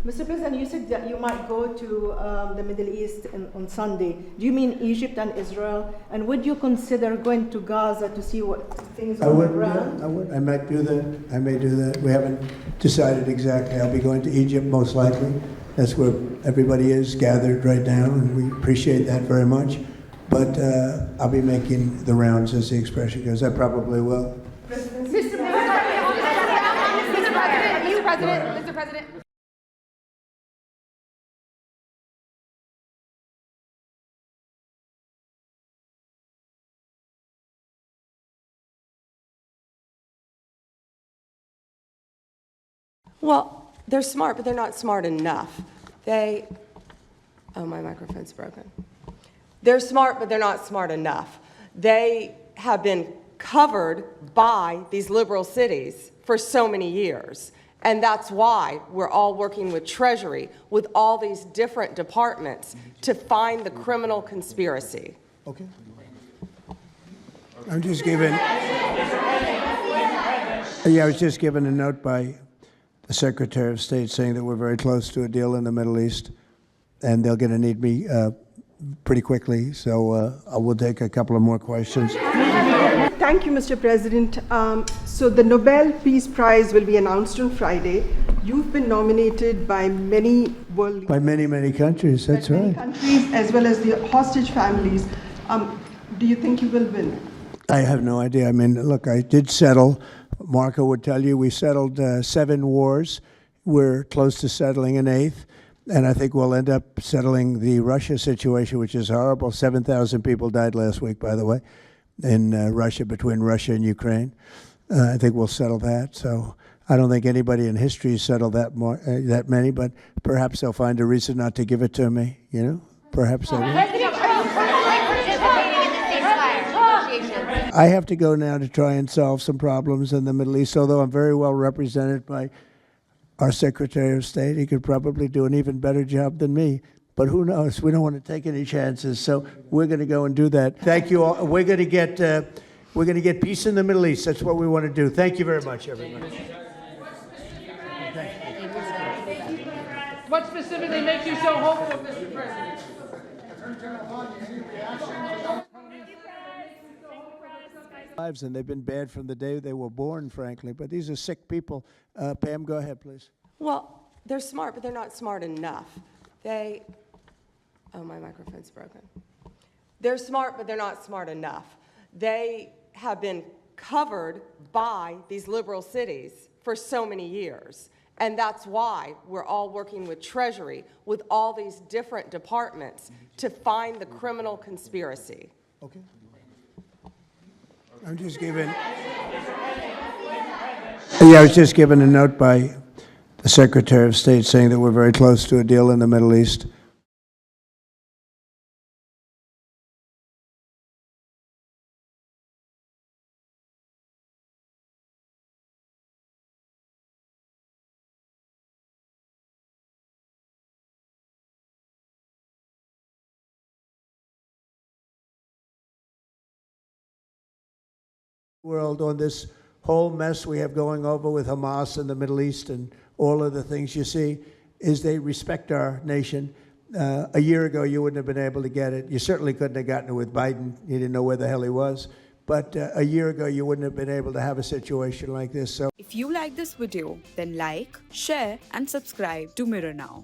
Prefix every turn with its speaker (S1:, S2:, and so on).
S1: Mr. President, you said that you might go to the Middle East on Sunday. Do you mean Egypt and Israel? And would you consider going to Gaza to see what things are on the ground?
S2: I would. I might do that. I may do that. We haven't decided exactly. I'll be going to Egypt most likely. That's where everybody is gathered right now, and we appreciate that very much. But I'll be making the rounds, as the expression goes. I probably will.
S3: Mr. President.
S4: Well, they're smart, but they're not smart enough. Oh, my microphone's broken. They're smart, but they're not smart enough. They have been covered by these liberal cities for so many years. And that's why we're all working with Treasury, with all these different departments, to find the criminal conspiracy.
S2: Okay. I'm just given. I was just given a note by the Secretary of State saying that we're very close to a deal in the Middle East, and they're going to need me pretty quickly. So I will take a couple of more questions.
S5: Thank you, Mr. President. So the Nobel Peace Prize will be announced on Friday. You've been nominated by many world leaders.
S2: By many, many countries, that's
S5: Many
S2: right.
S5: countries, as well as the hostage families. Do you think you will win?
S2: I have no idea. I mean, look, I did settle. Marco would tell you we settled 7 wars. We're close to settling an 8th. And I think we'll end up settling the Russia situation, which is horrible. 7,000 people died last week, by the way, in Russia, between Russia and Ukraine. I think we'll settle that. So I don't think anybody in history has settled that many, but perhaps they'll find a reason not to give it to me, you know? Perhaps they will. I have to go now to try and solve some problems in the Middle East, although I'm very well represented by our Secretary of State. He could probably do an even better job than me, but who knows? We don't want to take any chances, so we're going to go and do that. Thank you all. We're going to get peace in the Middle East. That's what we want to do. Thank you very much, everybody.
S3: What specifically makes you so hopeful, Mr. President?
S2: Lives, and they've been bad from the day they were born, frankly. But these are sick people. Pam, go ahead, please.
S4: Well, they're smart, but they're not smart enough. Oh, my microphone's broken. They're smart, but they're not smart enough. They have been covered by these liberal cities for so many years. And that's why we're all working with Treasury, with all these different departments, to find the criminal conspiracy.
S2: Okay. I'm just given. I was just given a note by the Secretary of State saying that we're very close to a deal in the Middle East. World on this whole mess we have going over with Hamas in the Middle East and all of the things you see is they respect our nation. A year ago, you wouldn't have been able to get it. You certainly couldn't have gotten it with Biden. You didn't know where the hell he was. But a year ago, you wouldn't have been able to have a situation like this. So,
S6: if you like this video, then like, share and subscribe to Mirror Now.